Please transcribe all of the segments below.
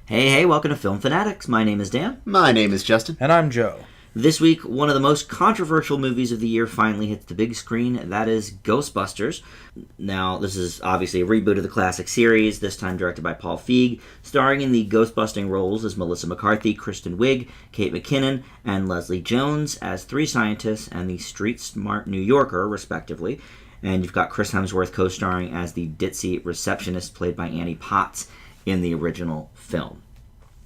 Hey, welcome to Film Fanatics. My name is Dan. My name is Justin. And I'm Joe. This week, one of the most controversial movies of the year finally hits the big screen. That is Ghostbusters. Now, this is obviously a reboot of the classic series, this time directed by Paul Feig, starring in the ghost-busting roles as Melissa McCarthy, Kristen Wiig, Kate McKinnon, and Leslie Jones as three scientists and the street-smart New Yorker, respectively. And you've got Chris Hemsworth co-starring as the ditzy receptionist played by Annie Potts in the original film.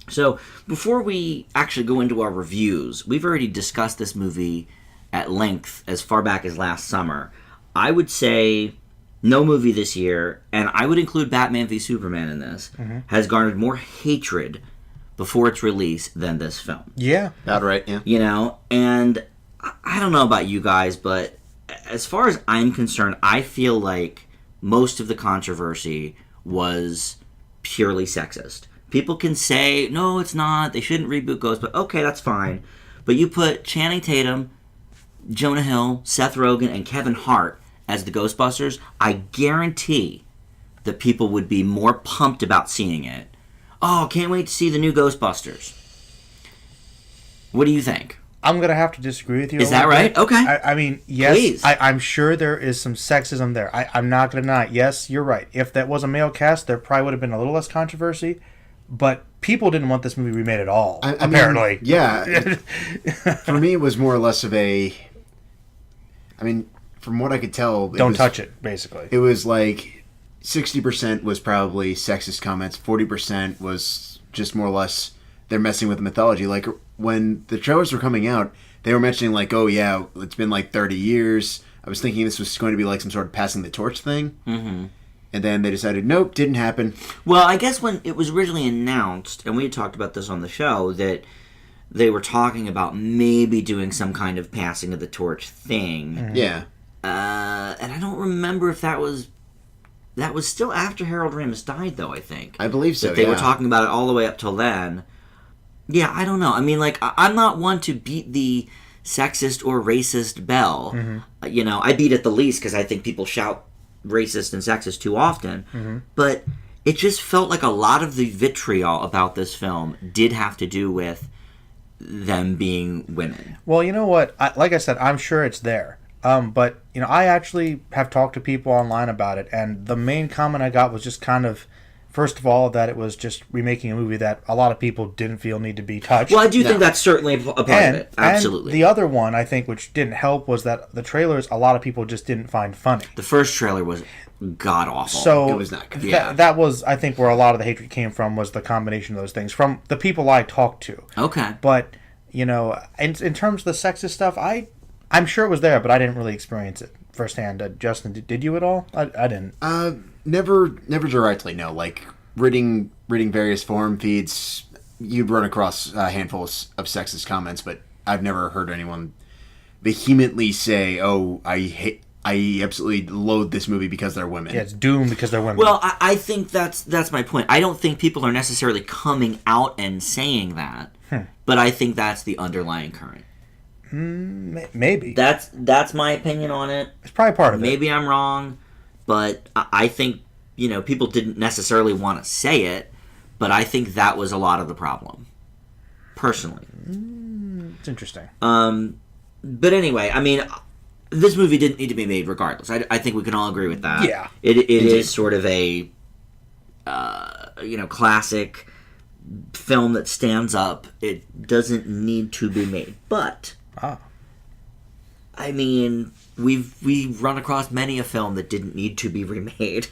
So, before we actually go into our reviews, we've already discussed this movie at length as far back as last summer. I would say no movie this year, and I would include Batman v Superman in this, has garnered more hatred before its release than this film. Yeah. About right, yeah. You know, and I don't know about you guys, but as far as I'm concerned, I feel like most of the controversy was purely sexist. People can say, no, it's not, they shouldn't reboot Ghost, but okay, that's fine. But you put Channing Tatum, Jonah Hill, Seth Rogen, and Kevin Hart as the Ghostbusters, I guarantee that people would be more pumped about seeing it. Oh, can't wait to see the new Ghostbusters. What do you think? I'm going to have to disagree with you. Is that right? Bit. Okay. I mean, yes, Please. I'm sure there is some sexism there. I'm not going to deny it. Yes, you're right. If that was a male cast, there probably would have been a little less controversy. But people didn't want this movie remade at all, apparently. Mean, yeah. For me, it was more or less of a... I mean, from what I could tell... Don't touch it, basically. It was like 60% was probably sexist comments, 40% was just more or less they're messing with the mythology. Like, when the trailers were coming out, they were mentioning, like, oh, yeah, it's been like 30 years. I was thinking this was going to be like some sort of passing the torch thing. Mm-hmm. And then they decided, nope, didn't happen. Well, I guess when it was originally announced, and we had talked about this on the show, that they were talking about maybe doing some kind of passing of the torch thing. Mm-hmm. Yeah. And I don't remember if that was still after Harold Ramis died, though, I think. I believe so, that they were talking about it all the way up till then. Yeah, I don't know. I mean, like, I'm not one to beat the sexist or racist bell. Mm-hmm. You know, I beat it the least because I think people shout racist and sexist too often, but it just felt like a lot of the vitriol about this film did have to do with them being women. Well, you know what? Like I said, I'm sure it's there. But, you know, I actually have talked to people online about it, and the main comment I got was just kind of, first of all, that it was just remaking a movie that a lot of people didn't feel need to be touched. Well, I do think that's certainly a part of it. Absolutely. And the other one, I think, which didn't help, was that the trailers, a lot of people just didn't find funny. The first trailer was god-awful. So it was not good. That was, I think, where a lot of the hatred came from, was the combination of those things, from the people I talked to. Okay. But, you know, in terms of the sexist stuff, I'm sure it was there, but I didn't really experience it firsthand. Justin, did you at all? I didn't. Never directly, no. Like, reading various forum feeds, you'd run across handfuls of sexist comments, but I've never heard anyone vehemently say, "Oh, I absolutely loathe this movie because they're women." Yeah, it's doomed because they're women. Well, I think that's my point. I don't think people are necessarily coming out and saying that, but I think that's the underlying current. Maybe. That's my opinion on it. It's probably part of it. Maybe I'm wrong, but I think, you know, people didn't necessarily want to say it, but I think that was a lot of the problem, personally. It's interesting. But anyway, I mean, this movie didn't need to be made regardless. I think we can all agree with that. Yeah. It is sort of a, classic film that stands up. It doesn't need to be made. But, I mean, we've run across many a film that didn't need to be remade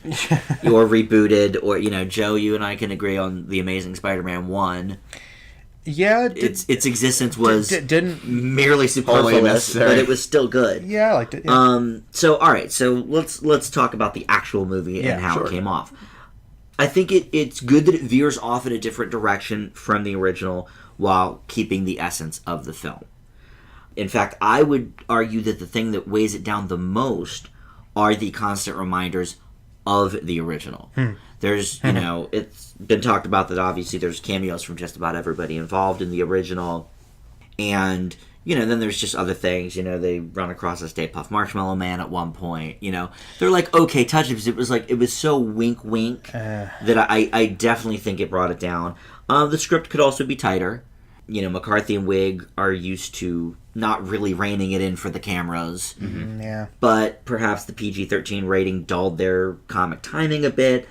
or rebooted, or, you know, Joe, you and I can agree on The Amazing Spider-Man 1. Yeah, its existence was didn't merely superfluous, but it was still good. Yeah, I liked it. Yeah. So all right, so let's talk about the actual movie and how it came off. I think it's good that it veers off in a different direction from the original while keeping the essence of the film. In fact, I would argue that the thing that weighs it down the most are the constant reminders of the original. There's, you know, it's been talked about that obviously there's cameos from just about everybody involved in the original. And, then there's just other things. They run across a Stay Puft Marshmallow Man at one point. They're like okay touches. It was so wink wink that I definitely think it brought it down. The script could also be tighter. McCarthy and Wig are used to not really reining it in for the cameras. Mm-hmm. Yeah. But perhaps the PG-13 rating dulled their comic timing a bit,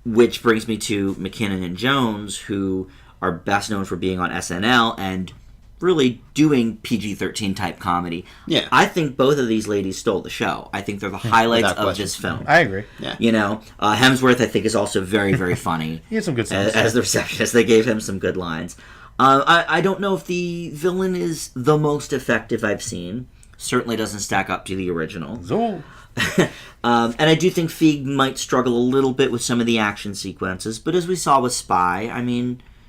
which brings me to McKinnon and Jones, who are best known for being on SNL and really doing PG-13 type comedy. Yeah. I think both of these ladies stole the show. I think they're the highlights of this film. I agree. Yeah. Hemsworth, I think, is also very, very funny. He had some good stuff. As the receptionist, they gave him some good lines. I don't know if the villain is the most effective I've seen. Certainly doesn't stack up to the original. And I do think Feig might struggle a little bit with some of the action sequences, but as we saw with Spy,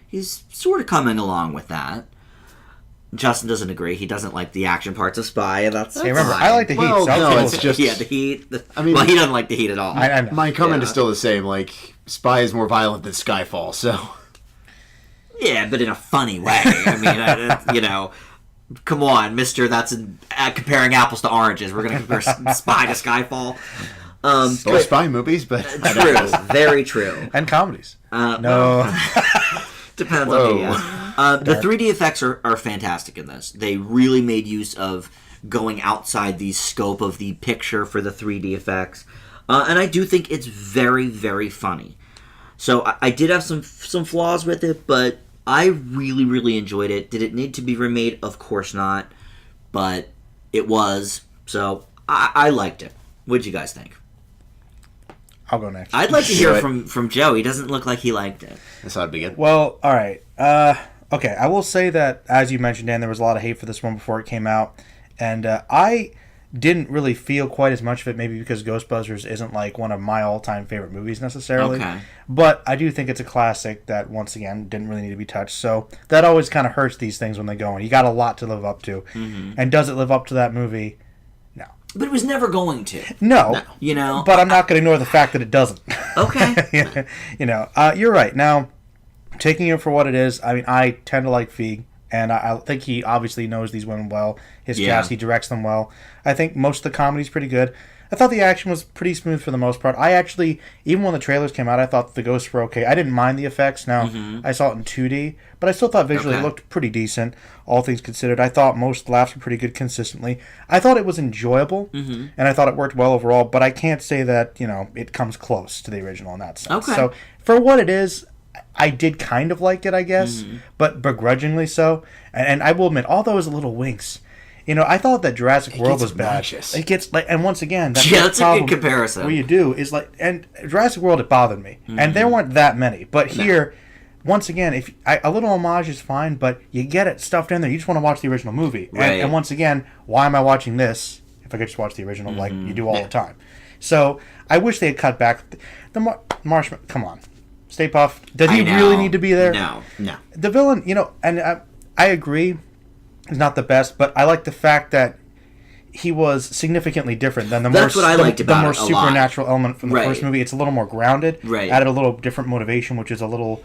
he's sort of coming along with that. Justin doesn't agree. He doesn't like the action parts of Spy, and that's remember, fine. I like the heat. Well, so no, it's just... Yeah, the heat. He doesn't like the heat at all. I know. My comment is still the same. Like, Spy is more violent than Skyfall, so... Yeah, but in a funny way. Come on, mister, that's comparing apples to oranges. We're going to compare Spy to Skyfall. Both spy movies, but... True. Very true. And comedies. No. Depends on the the 3D effects are fantastic in this. They really made use of going outside the scope of the picture for the 3D effects. And I do think it's very, very funny. So I did have some flaws with it, but I really, really enjoyed it. Did it need to be remade? Of course not. But it was. So I liked it. What did you guys think? I'll go next. I'd like to hear from Joe. He doesn't look like he liked it. I thought it'd be good. Well, all right. Okay, I will say that, as you mentioned, Dan, there was a lot of hate for this one before it came out. And I didn't really feel quite as much of it, maybe because Ghostbusters isn't like one of my all-time favorite movies necessarily. Okay. But I do think it's a classic that, once again, didn't really need to be touched. So that always kind of hurts these things when they go in. You got a lot to live up to. Mm-hmm. And does it live up to that movie? No. But it was never going to. No. But I'm not going to ignore the fact that it doesn't. Okay. You're right. Now, taking it for what it is, I tend to like Feig. And I think he obviously knows these women well. His cast, he directs them well. I think most of the comedy's pretty good. I thought the action was pretty smooth for the most part. I actually, even when the trailers came out, I thought the ghosts were okay. I didn't mind the effects. Now, I saw it in 2D, but I still thought visually it looked pretty decent, all things considered. I thought most laughs were pretty good consistently. I thought it was enjoyable, and I thought it worked well overall, but I can't say that, it comes close to the original in that sense. Okay. So, for what it is, I did kind of like it, I guess, but begrudgingly so. And I will admit, all those little winks. I thought that Jurassic World was obnoxious. bad. It gets and once again, that's a good comparison. What you do is and Jurassic World, it bothered me, and there weren't that many. But here, once again, a little homage is fine, but you get it stuffed in there. You just want to watch the original movie, right. And once again, why am I watching this if I could just watch the original like you do all the time? So I wish they had cut back the Marshmallow. Come on. Stay Puft. Does he really need to be there? No. The villain, and I agree, is not the best, but I like the fact that he was significantly different than the more supernatural element from the first movie. It's a little more grounded. Right. Added a little different motivation, which is a little,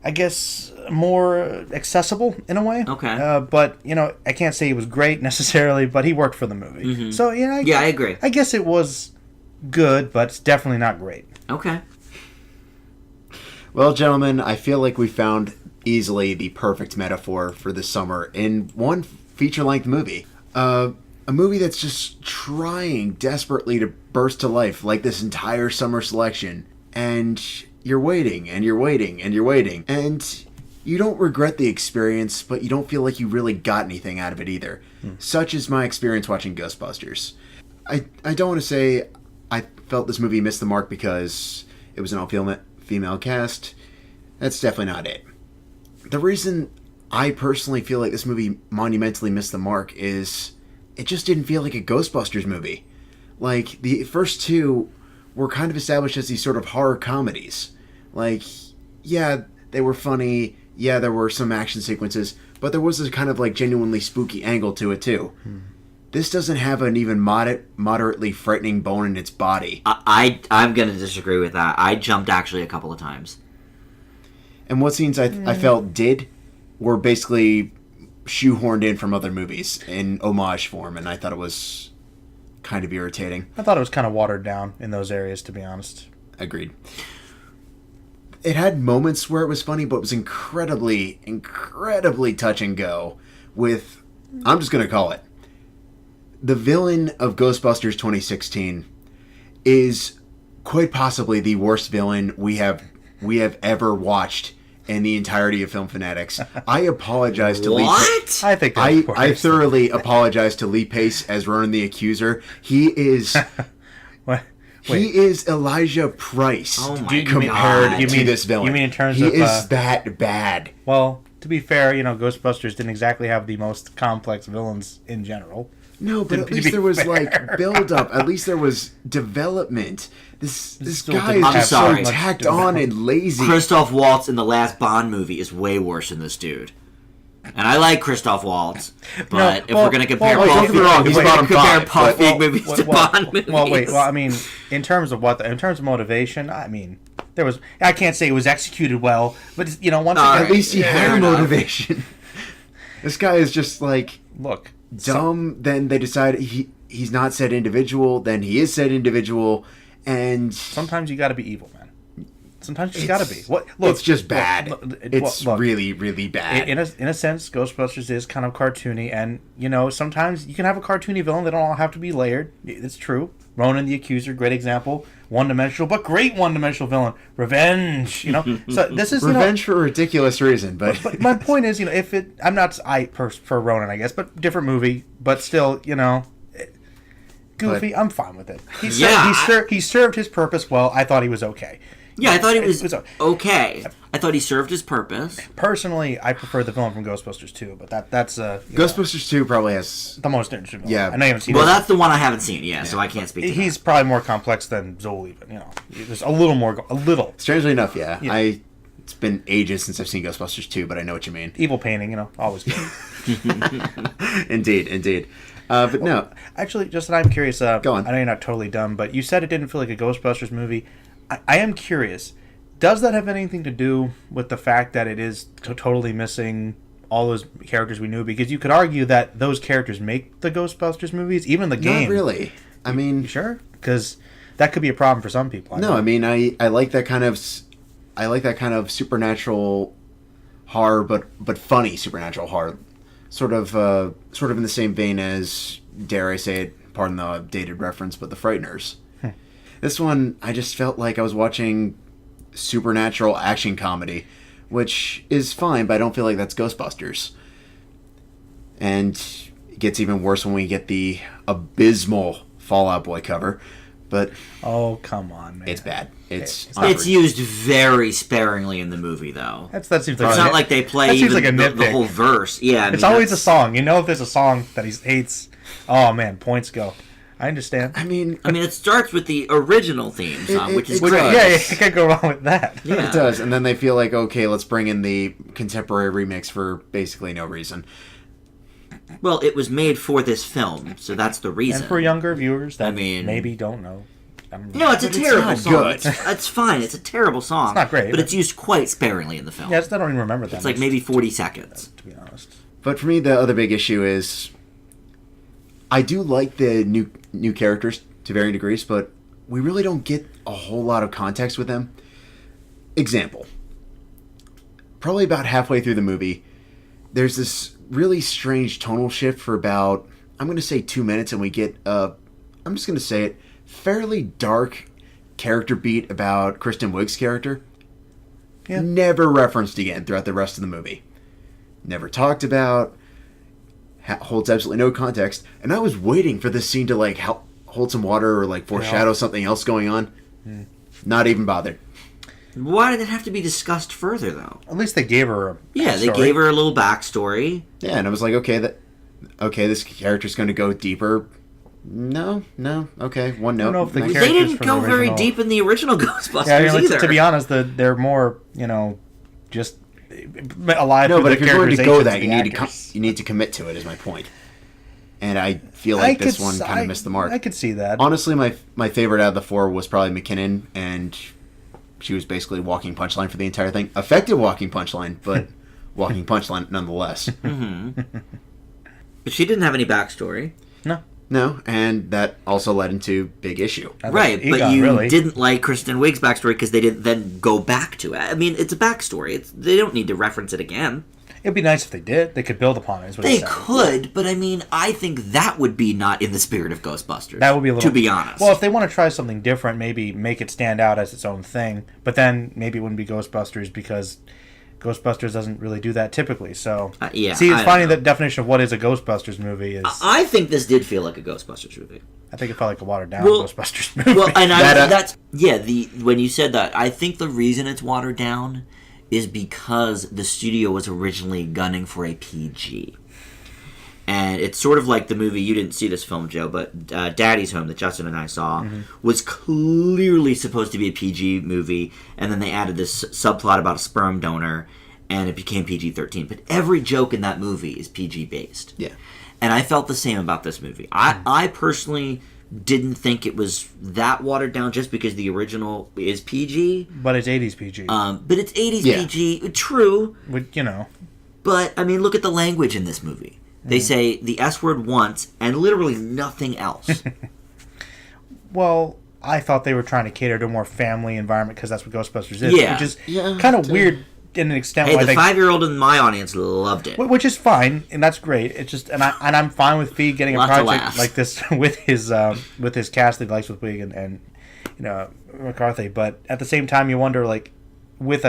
I guess, more accessible in a way. Okay. But, I can't say he was great necessarily, but he worked for the movie. Mm-hmm. So, I agree. I guess it was good, but it's definitely not great. Okay. Well, gentlemen, I feel like we found easily the perfect metaphor for this summer in one feature-length movie. A movie that's just trying desperately to burst to life, like this entire summer selection. And you're waiting, and you're waiting, and you're waiting. And you don't regret the experience, but you don't feel like you really got anything out of it either. Such is my experience watching Ghostbusters. I don't want to say I felt this movie missed the mark because it was an all-female cast. That's definitely not it. The reason I personally feel like this movie monumentally missed the mark is it just didn't feel like a Ghostbusters movie. Like, the first two were kind of established as these sort of horror comedies. Like, yeah, they were funny, yeah, there were some action sequences, but there was this kind of, like, genuinely spooky angle to it, too. This doesn't have an even moderately frightening bone in its body. I'm going to disagree with that. I jumped actually a couple of times. And what scenes I felt did were basically shoehorned in from other movies in homage form, and I thought it was kind of irritating. I thought it was kind of watered down in those areas, to be honest. Agreed. It had moments where it was funny, but it was incredibly, incredibly touch and go with, I'm just going to call it, the villain of Ghostbusters 2016 is quite possibly the worst villain we have ever watched in the entirety of Film Fanatics. I apologize to Lee. What? I think I thoroughly apologize to Lee Pace as Ronan the Accuser. He is What? he is Elijah Price Oh my compared God. to this villain. You mean in terms he of is that bad? Well, to be fair, Ghostbusters didn't exactly have the most complex villains in general. No, but at To least be there was fair. like build up. At least there was development. This still guy didn't is have just so so much tacked development. on and lazy. Christoph Waltz in the last Bond movie is way worse than this dude. And I like Christoph Waltz, but if we're going to compare well, Paul don't get me wrong, Feig, he's if we're gonna bottom compare five, Paul but- Feig movies to Bond movies. Well, wait. Well, I mean, in terms of motivation, I mean, there was. I can't say it was executed well, but once All again, At least he Fair had enough. motivation. This guy is just like look. dumb. Then they decide he's not said individual. Then he is said individual, and Sometimes you got to be evil, man. Sometimes you just got to be. It's- What? Look, it's just bad. It's look, really, really bad. in a sense, Ghostbusters is kind of cartoony, and sometimes you can have a cartoony villain. They don't all have to be layered. It's true. Ronan the Accuser, great example. One-dimensional, but great one-dimensional villain. Revenge. So this is Revenge for a ridiculous reason, but But my point is, if it, I'm not for Ronan, I guess, but different movie, but still, goofy. I'm fine with it. He served his purpose well. I thought he was okay. Yeah, I thought he was It was okay. I thought he served his purpose. Personally, I prefer the villain from Ghostbusters 2, but that's Ghostbusters 2 probably has. the most interesting villain. Yeah. I know you haven't seen Well, it. that's the one I haven't seen, so I can't speak to He's probably more complex than Zool even, There's a little more, a little. Strangely enough, yeah. It's been ages since I've seen Ghostbusters 2, but I know what you mean. Evil painting, always good. Indeed. But no. Actually, Justin, I'm curious. Go on. I know you're not totally dumb, but you said it didn't feel like a Ghostbusters movie. I am curious. Does that have anything to do with the fact that it is totally missing all those characters we knew? Because you could argue that those characters make the Ghostbusters movies, even the game. Not really. I mean, You sure? Because that could be a problem for some people. no, I mean, I like that kind of supernatural horror, but funny supernatural horror. Sort of in the same vein as, dare I say it, pardon the dated reference, but The Frighteners. This one, I just felt like I was watching supernatural action comedy, which is fine, but I don't feel like that's Ghostbusters. And it gets even worse when we get the abysmal Fall Out Boy cover, but Oh, come on, man. it's bad. It's It's used very sparingly in the movie, though. That seems like It's not like they play that seems even like a the nitpick. whole verse. Yeah, I It's mean, always a that's- song. If there's a song that he hates, oh man, points go. I understand. I mean, it starts with the original theme song, which is it great. does. Yeah, you can't go wrong with that. Yeah. it does, and then they feel like, okay, let's bring in the contemporary remix for basically no reason. Well, it was made for this film, so that's the reason. And for younger viewers that I mean- maybe don't know. No, it's a But it's terrible not song. good. It's fine. It's a terrible song. It's not great, but but- it's used quite sparingly in the film. Yeah, I don't even remember that. It's like much, maybe 40 seconds. to be honest. But for me, the other big issue is I do like the new characters to varying degrees, but we really don't get a whole lot of context with them. Example. Probably about halfway through the movie, there's this really strange tonal shift for about, I'm going to say 2 minutes, and we get, I'm just going to say it, fairly dark character beat about Kristen Wiig's character. Yeah. Never referenced again throughout the rest of the movie. Never talked about, holds absolutely no context, and I was waiting for this scene to like help hold some water or like foreshadow something else going on. Not even bothered. Why did it have to be discussed further, though? At least they gave her a Yeah, they backstory. gave her a little backstory. Yeah, and I was like, okay, this character's going to go deeper. No, okay, one I don't note. know if the Next. They characters didn't from go the very original- deep in the original Ghostbusters Yeah, either. to be honest, they're more just alive. No, through but the if you're going to go characterizations that, of you the need actors. you need to commit to it. Is my point. And I feel like this one kind of missed the mark. I could see that. Honestly, my favorite out of the four was probably McKinnon, and she was basically walking punchline for the entire thing. Effective walking punchline, but walking punchline nonetheless. But she didn't have any backstory. No. No, and that also led into big issue. Right, but Egon, you really. didn't like Kristen Wiig's backstory because they didn't then go back to it. I mean, it's a backstory. They don't need to reference it again. It'd be nice if they did. They could build upon it. Is what They it sounds. could, but I mean, I think that would be not in the spirit of Ghostbusters. That would be a little... To be honest. Well, if they want to try something different, maybe make it stand out as its own thing. But then maybe it wouldn't be Ghostbusters because Ghostbusters doesn't really do that typically. So yeah, see, it's I finding don't the definition of what is a Ghostbusters movie is... I think this did feel like a Ghostbusters movie. I think it felt like a watered-down Well- Ghostbusters movie. Well, and That, when you said that, I think the reason it's watered down is because the studio was originally gunning for a PG. And it's sort of like the movie, you didn't see this film, Joe, but Daddy's Home that Justin and I saw was clearly supposed to be a PG movie, and then they added this subplot about a sperm donor, and it became PG-13. But every joke in that movie is PG-based. Yeah. And I felt the same about this movie. I personally didn't think it was that watered down just because the original is PG. But it's 80s PG. But it's 80s Yeah. PG, true. You know. But, I mean, look at the language in this movie. They say the S word once and literally nothing else. Well, I thought they were trying to cater to a more family environment because that's what Ghostbusters is. Yeah. Which is Yeah, kind of too. weird in an extent. Hey, why the they, 5-year-old in my audience loved it. which is fine, and that's great. It's just, and I'm fine with Feig getting a Lots of project laughs. like this with his cast that he likes with Wiig and you know McCarthy. But at the same time, you wonder like with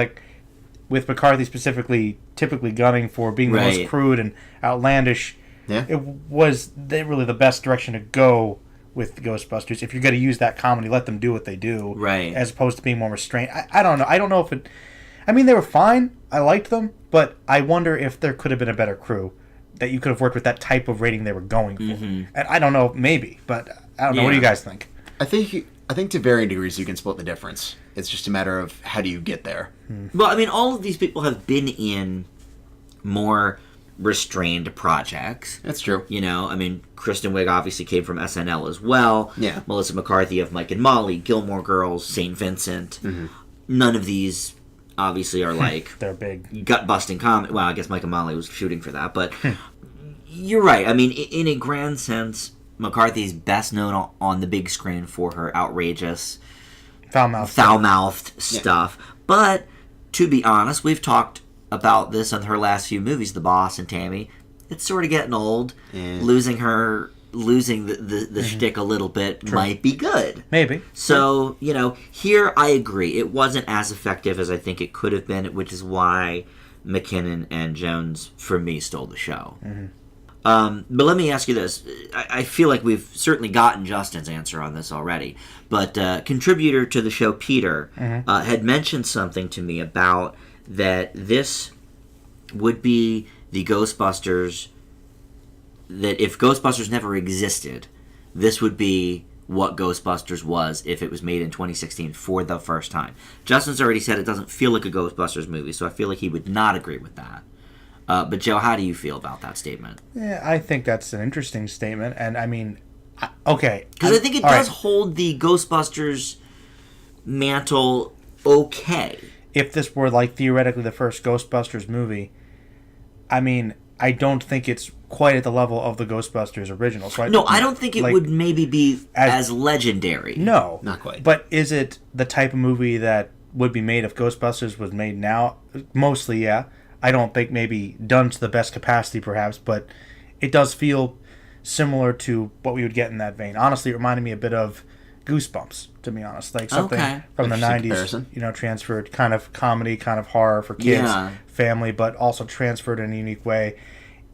McCarthy specifically, typically gunning for being the Right. most crude and outlandish. Yeah. It was really the best direction to go with Ghostbusters. If you're going to use that comedy, let them do what they do, Right. as opposed to being more restrained. I don't know. I don't know if it. I mean, they were fine. I liked them, but I wonder if there could have been a better crew that you could have worked with that type of rating they were going for. And I don't know, maybe, but I don't know. What do you Yeah. guys think? I think to varying degrees you can split the difference. It's just a matter of how do you get there. Well, I mean, all of these people have been in more restrained projects. That's true. You know, I mean, Kristen Wiig obviously came from SNL as well. Yeah. Melissa McCarthy of Mike and Molly, Gilmore Girls, St. Vincent. None of these obviously are like They're big. gut-busting comedy. Well, I guess Mike and Molly was shooting for that, but you're right. I mean, in a grand sense, McCarthy's best known on the big screen for her outrageous, foul-mouthed stuff. But to be honest, we've talked about this on her last few movies, The Boss and Tammy. It's sort of getting old. Yeah. Losing the shtick a little bit might be good. Maybe. So, you know, here I agree. It wasn't as effective as I think it could have been, which is why McKinnon and Jones, for me, stole the show. But let me ask you this. I feel like we've certainly gotten Justin's answer on this already. But contributor to the show, Peter, had mentioned something to me about that this would be the Ghostbusters, that if Ghostbusters never existed, this would be what Ghostbusters was if it was made in 2016 for the first time. Justin's already said it doesn't feel like a Ghostbusters movie, so I feel like he would not agree with that. But Joe, how do you feel about that statement? Yeah, I think that's an interesting statement, and I mean, okay. Because I think it all does right. hold the Ghostbusters mantle okay. If this were like theoretically the first Ghostbusters movie, I mean, I don't think it's quite at the level of the Ghostbusters original. So I don't think it like, would maybe be as legendary. No, Not quite. But is it the type of movie that would be made if Ghostbusters was made now? Mostly, yeah. I don't think maybe done to the best capacity, perhaps, but it does feel similar to what we would get in that vein. Honestly, it reminded me a bit of Goosebumps, to be honest. Like something Okay. from the Interesting 90s, comparison. transferred kind of comedy, kind of horror for kids, Yeah. family, but also transferred in a unique way.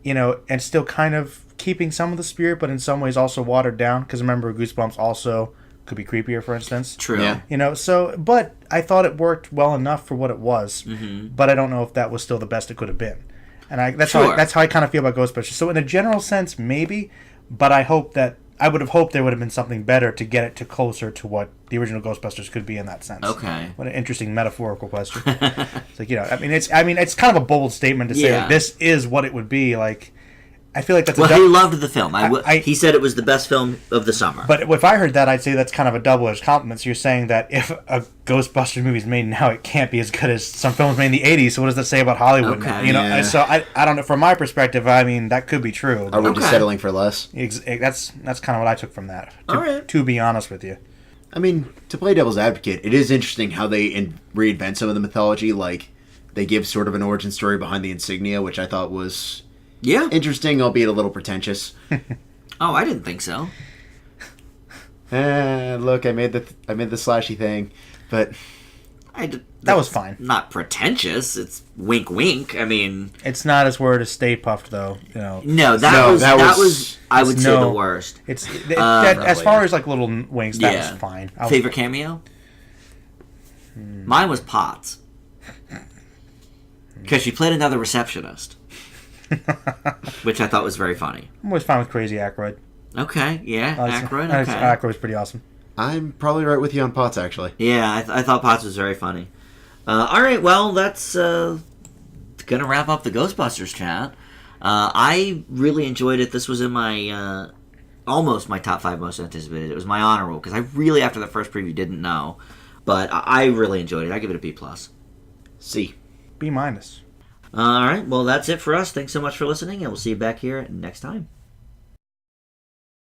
And still kind of keeping some of the spirit, but in some ways also watered down. Because remember, Goosebumps also could be creepier, for instance. True. Yeah. But I thought it worked well enough for what it was. Mm-hmm. But I don't know if that was still the best it could have been. And that's Sure. how I kind of feel about Ghostbusters. So in a general sense, maybe, but I would have hoped there would have been something better to get it to closer to what the original Ghostbusters could be in that sense. Okay. What an interesting metaphorical question. It's like, it's kind of a bold statement to say Yeah. like, this is what it would be like. I feel like that's Well, a he loved the film. I- He said it was the best film of the summer. But if I heard that, I'd say that's kind of a double-edged compliment. So you're saying that if a Ghostbusters movie is made now, it can't be as good as some films made in the 80s. So what does that say about Hollywood now? Okay. Yeah. So I don't know. From my perspective, I mean, that could be true. Are we just settling for less? That's kind of what I took from that. All right. To be honest with you. I mean, to play devil's advocate, it is interesting how they reinvent some of the mythology. Like, they give sort of an origin story behind the insignia, which I thought was interesting, albeit a little pretentious. Oh, I didn't think so. Look, I made the slashy thing, but that was fine. Not pretentious. It's wink, wink. I mean, it's not as word as Stay Puffed, though. No, that was I would say the worst. It's as far as like little winks, that was fine. Favorite cameo? Mine was Potts, because she played another receptionist, which I thought was very funny. I'm always fine with Crazy Aykroyd. Okay, yeah, Aykroyd. Okay. Aykroyd's pretty awesome. I'm probably right with you on Potts, actually. Yeah, I thought Potts was very funny. All right, well, that's gonna wrap up the Ghostbusters chat. I really enjoyed it. This was in my almost my top 5 most anticipated. It was my honor roll because I really, after the first preview, didn't know, but I really enjoyed it. I give it a B+. C. B-. All right, well, that's it for us. Thanks so much for listening, and we'll see you back here next time.